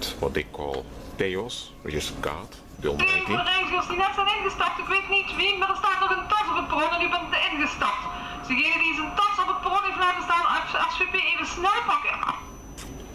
had what they call Theos, which is God, the Almighty. Voor reizigers die net zijn ingestapt, ik weet niet wie, maar er staat nog een tas op het perron en u bent ingestapt. Dus degene die zijn tas op het perron heeft laten staan, alsjeblieft even snel pakken.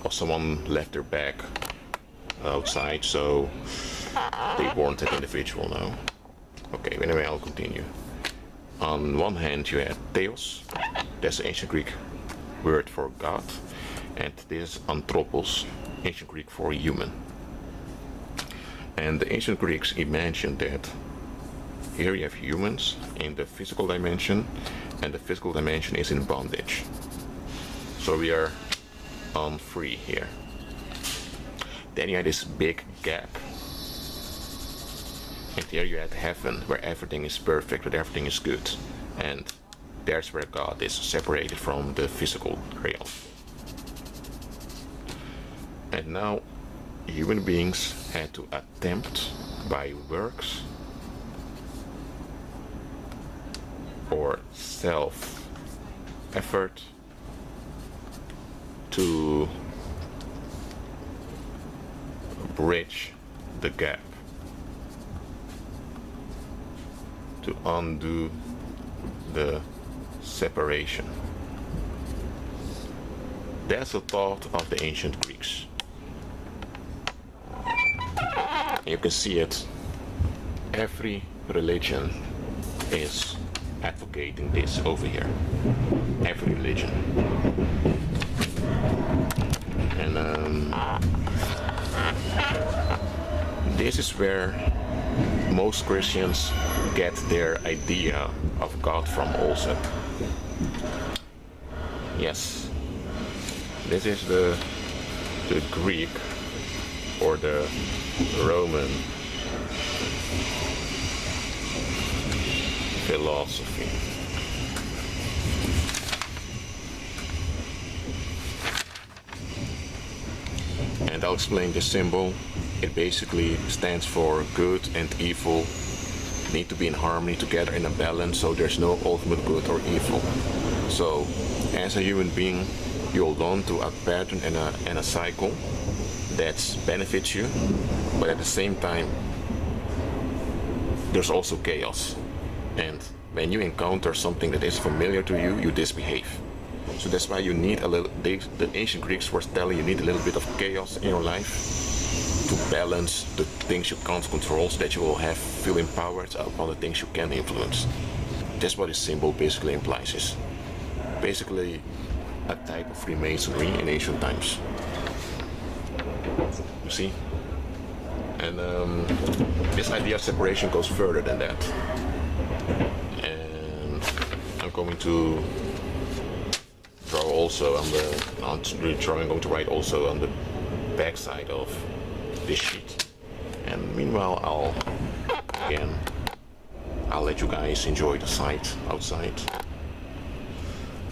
Or someone left their bag outside, so they warned that individual now. Okay, anyway, I'll continue. On one hand, you have Theos, that's the ancient Greek word for God, and this is anthropos, ancient Greek for human. And the ancient Greeks imagined that here you have humans in the physical dimension, and the physical dimension is in bondage. So we are free here. Then you had this big gap. And here you had heaven, where everything is perfect, where everything is good. And there's where God is separated from the physical realm. And now human beings had to attempt by works or self-effort to bridge the gap, to undo the separation. That's the thought of the ancient Greeks. You can see it. Every religion is advocating this over here. Every religion. And this is where most Christians get their idea of God from also. Yes, this is the Greek or the Roman philosophy. And I'll explain this symbol. It basically stands for good and evil need to be in harmony together in a balance, so there's no ultimate good or evil. So as a human being, you hold on to a pattern and a cycle that benefits you, but at the same time there's also chaos. And when you encounter something that is familiar to you, you disbehave. So that's why you need a little, the ancient Greeks were telling you need a little bit of chaos in your life to balance the things you can't control, so that you will feel empowered upon the things you can influence. That's what this symbol basically implies. Is basically a type of Freemasonry in ancient times. You see? And this idea of separation goes further than that. And I'm going to draw also on the, I'm going to write also on the back side of this sheet. And meanwhile, I'll let you guys enjoy the sight outside.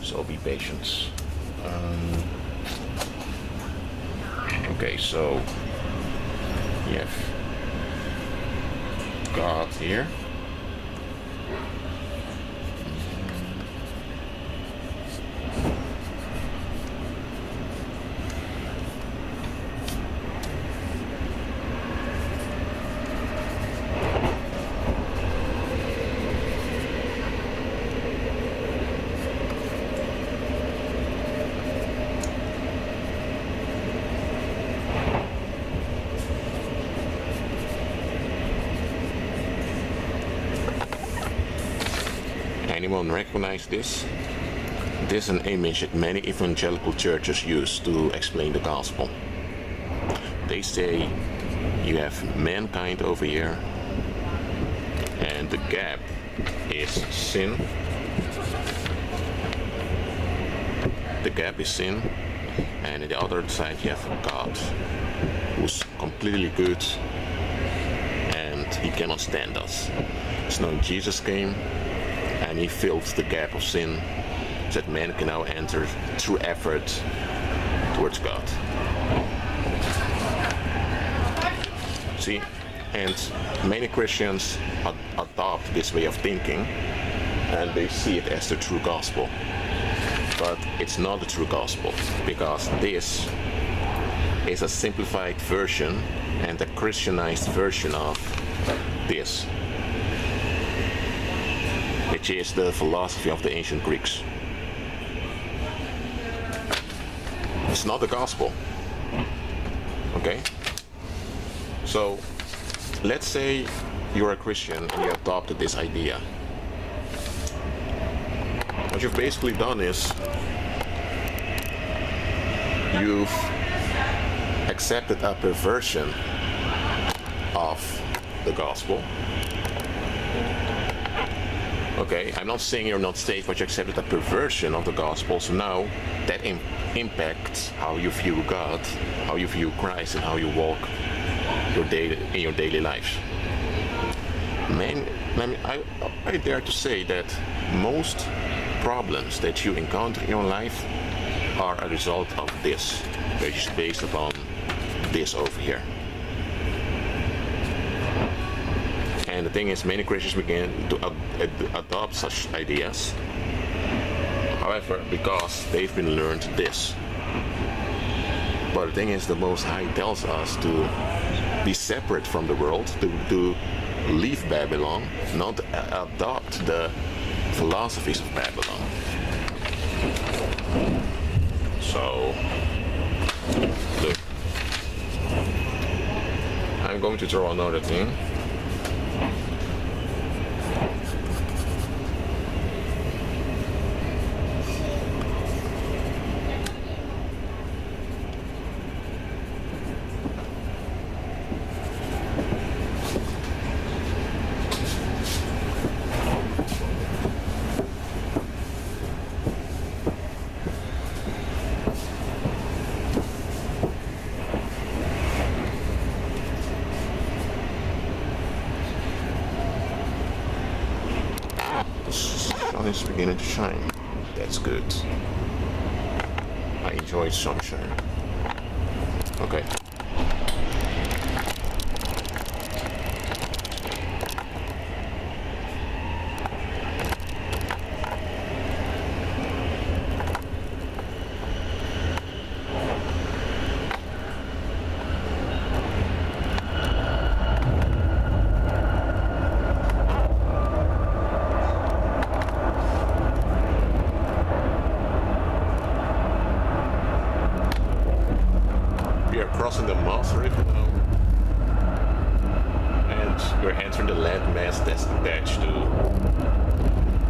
So be patient. Okay, so you have God here. Anyone recognize this? This is an image that many evangelical churches use to explain the gospel. They say you have mankind over here, and the gap is sin. The gap is sin, and on the other side you have God, who's completely good, and he cannot stand us. So Jesus came, and he filled the gap of sin, so that man can now enter through effort towards God. See, and many Christians adopt this way of thinking, and they see it as the true gospel. But it's not the true gospel, because this is a simplified version and a Christianized version of this, which is the philosophy of the ancient Greeks. It's not the gospel. Okay? So, let's say you're a Christian and you adopted this idea. What you've basically done is you've accepted a perversion of the gospel. Okay, I'm not saying you're not saved, but you accepted a perversion of the gospel, so now that impacts how you view God, how you view Christ, and how you walk in your daily life. I dare to say that most problems that you encounter in your life are a result of this, which is based upon this over here. And the thing is, many Christians begin to adopt such ideas. However, because they've been learned this. But the thing is, the Most High tells us to be separate from the world, to leave Babylon, not adopt the philosophies of Babylon. So, look, I'm going to draw another thing. Is beginning to shine. That's good. I enjoy sunshine. Okay. Crossing the Maas River now, and we're entering the landmass that's attached to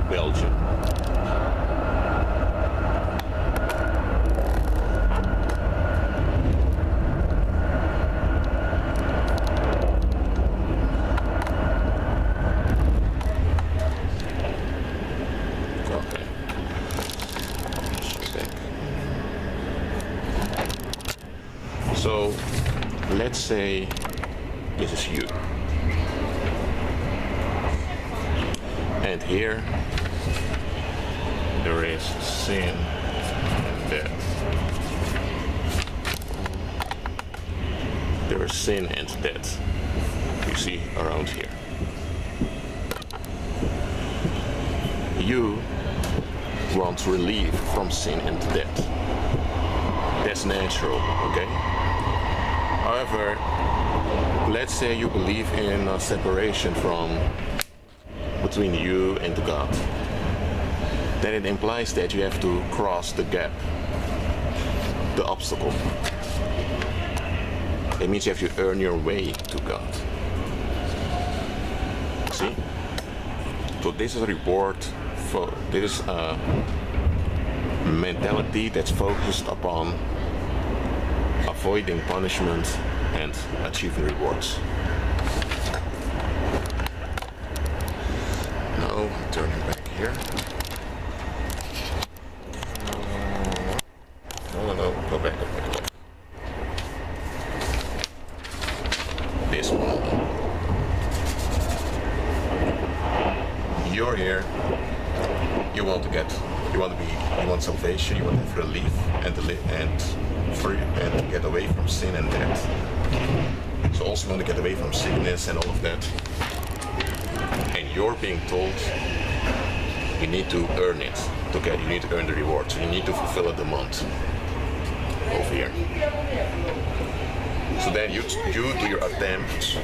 Belgium. Okay. So, let's say this is you. And here, there is sin and death. There is sin and death, you see around here. You want relief from sin and death. That's natural, okay? However, let's say you believe in a separation between you and God. Then it implies that you have to cross the gap, the obstacle. It means you have to earn your way to God. See? So this is a reward this is a mentality that's focused upon avoiding punishment and achieving rewards. Now, turning back here. No, go back. This one. You're here. You want salvation, you want to have relief and get away from sin and death. So also want to get away from sickness and all of that. And you're being told you need to earn it you need to earn the reward, so you need to fulfill a demand. over here. So then you do your attempts.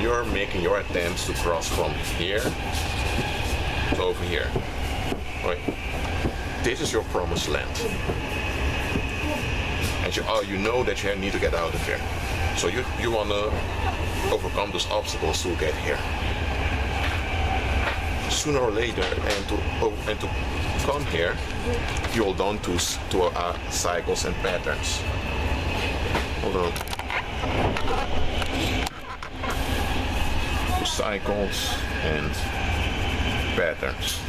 You're making your attempts to cross from here to over here. Right? This is your promised land. And you know that you need to get out of here. So you want to overcome those obstacles to get here. Sooner or later, and to come here, you'll down to cycles and patterns. Hold on. To cycles and patterns,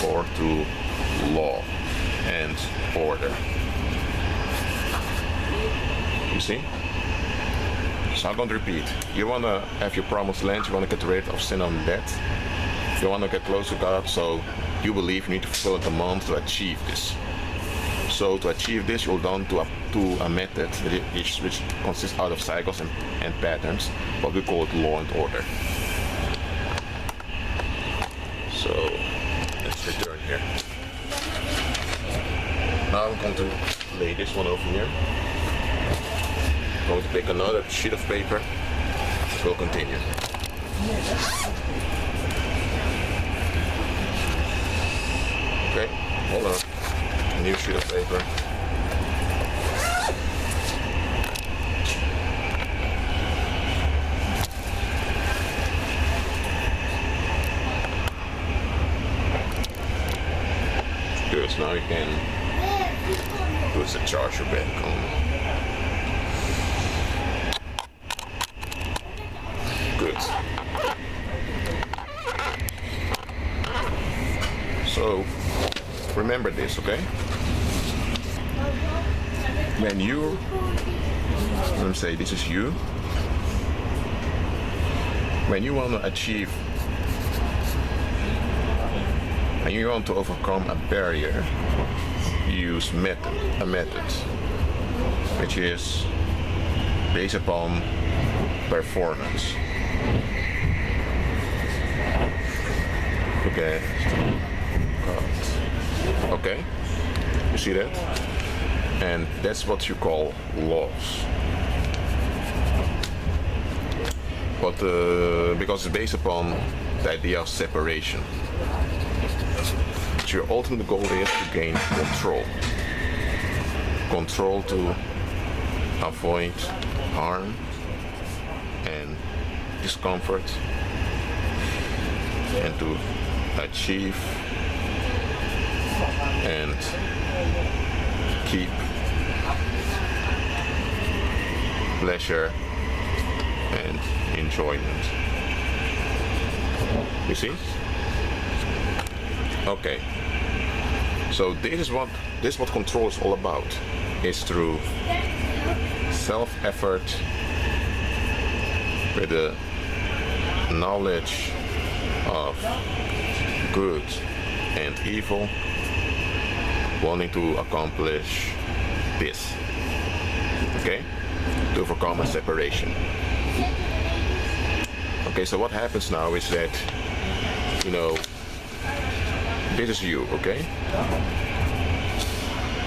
or to law and order. You see? So I'm going to repeat. You want to have your promised land, you want to get rid of sin and death. You want to get close to God, so you believe you need to fulfill a demand to achieve this. So to achieve this, you'll down to a method which consists out of cycles and patterns, but we call it law and order. So let's return here. Now I'm going to lay this one over here. I'm going to take another sheet of paper. We'll continue. Okay, hold on. A new sheet of paper. Good, so now you can put the charger back on. Good. So remember this, okay? When you, let me say this is you. When you want to achieve and you want to overcome a barrier, you use a method which is based upon performance. Okay. Okay, you see that? And that's what you call laws. But because it's based upon the idea of separation. But your ultimate goal is to gain control. Control to avoid harm and discomfort, and to achieve and keep pleasure and enjoyment. You see? Okay. So this is what control is all about. It's through self-effort with the knowledge of good and evil, wanting to accomplish this, okay, to overcome a separation. Okay, so what happens now is that, you know, this is you, okay,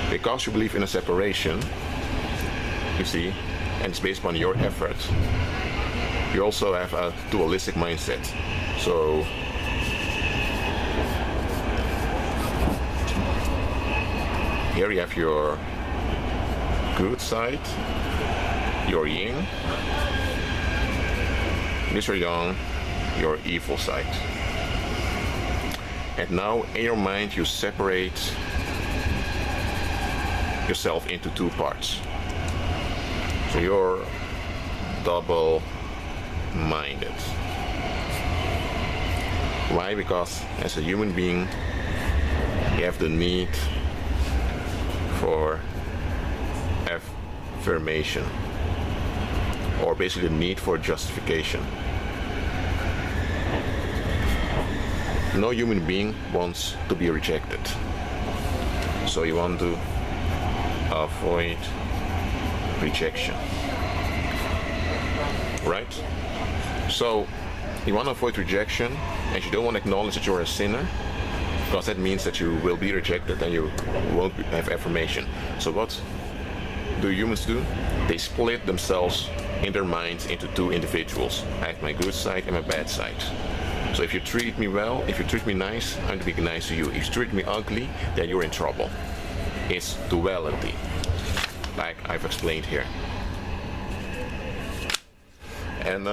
because you believe in a separation, you see, and it's based upon your effort, you also have a dualistic mindset. So here you have your good side, your yin, this your yang, your evil side. And now in your mind you separate yourself into two parts. So you're double-minded. Why? Because as a human being you have the need for affirmation, or basically the need for justification. No human being wants to be rejected, so you want to avoid rejection, right? So you want to avoid rejection, and you don't want to acknowledge that you're a sinner. because that means that you will be rejected and you won't have affirmation. So what do humans do? They split themselves in their minds into two individuals. I have my good side and my bad side. So if you treat me well, if you treat me nice, I'm going to be nice to you. If you treat me ugly, then you're in trouble. It's duality, like I've explained here. And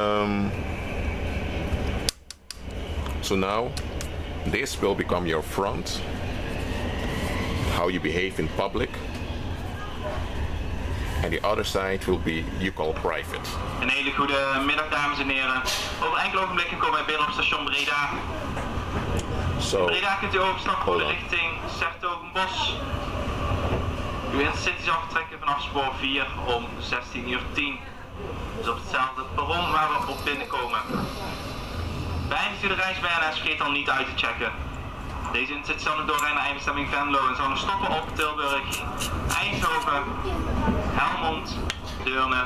so now this will become your front, how you behave in public, and the other side will be, you call private. Een hele goede middag, dames en heren. Over enkele ogenblikken komen wij binnen op station Breda. So, Breda kunt u overstappen voor de richting Sertogenbos. Uw Intercity zal vertrekken vanaf spoor 4 om 16:10. Dus op hetzelfde perron waar we op binnenkomen. Beëindigt u de reis bij NS, vergeet dan niet uit te checken. Deze Intercity zal nu doorrijden naar eindbestemming Venlo en zal nog stoppen op Tilburg, Eindhoven, Helmond, Deurne,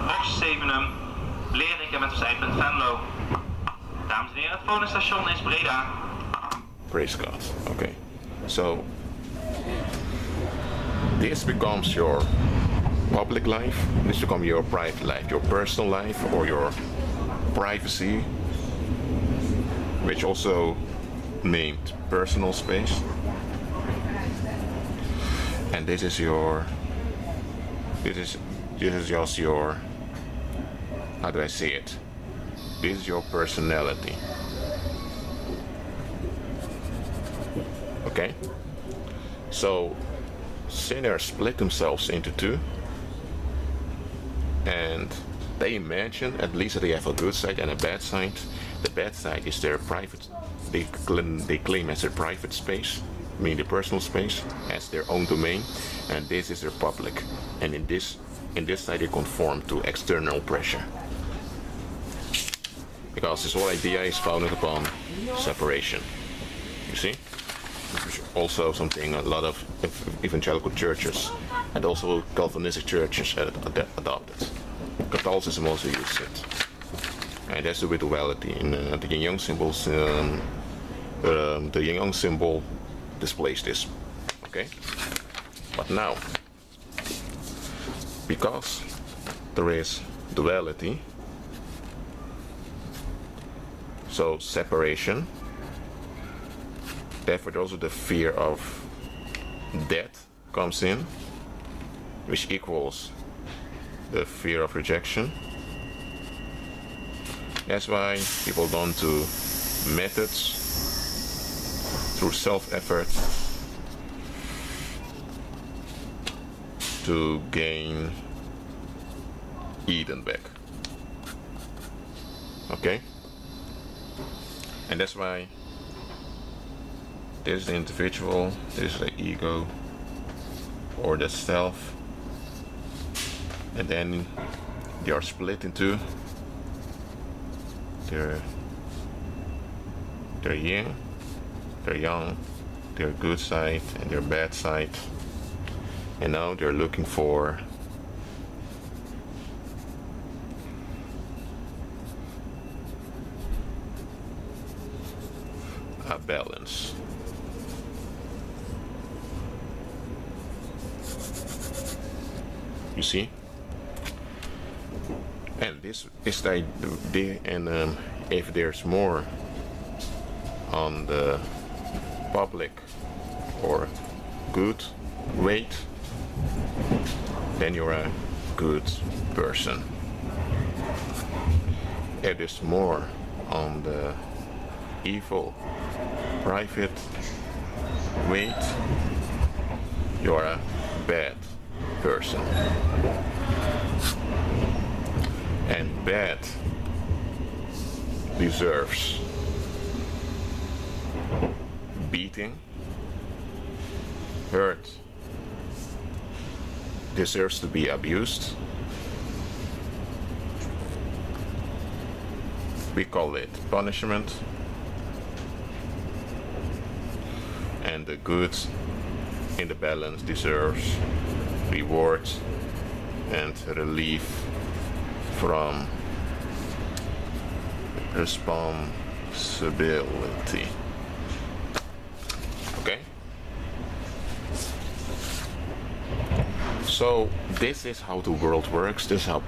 Horst Zevenum, Blerik en met ons eindpunt Venlo. Dames en heren, het volgende station is Breda. praise God. Okay. So this becomes your public life, this becomes your private life, your personal life, or your privacy, which also named personal space. And this is just your, how do I say it? This is your personality. Okay? So sinners split themselves into two, and they imagine at least that they have a good side and a bad side. The bad side is their private, they claim as their private space, meaning the personal space, as their own domain, and this is their public. And in this side they conform to external pressure. Because this whole idea is founded upon separation. You see? Which is also something a lot of evangelical churches and also Calvinistic churches adopted. Catholicism also uses it. And that's the duality. In the yin-yang symbols, the yin-yang symbol displays this. Okay? But now, because there is duality, so separation, therefore also the fear of death comes in, which equals the fear of rejection. That's why people don't do methods through self-effort to gain Eden back. Okay? And that's why this is the individual, this is the ego, or the self, and then they are split into their yin, their yang, their good side and their bad side, and now they're looking for a balance. You see? And this is the idea, and if there's more on the public or good weight, then you're a good person. If there's more on the evil private weight, you're a bad person. And bad deserves beating, hurt, deserves to be abused. We call it punishment. And the good in the balance deserves reward and relief from responsibility. So this is how the world works. This is how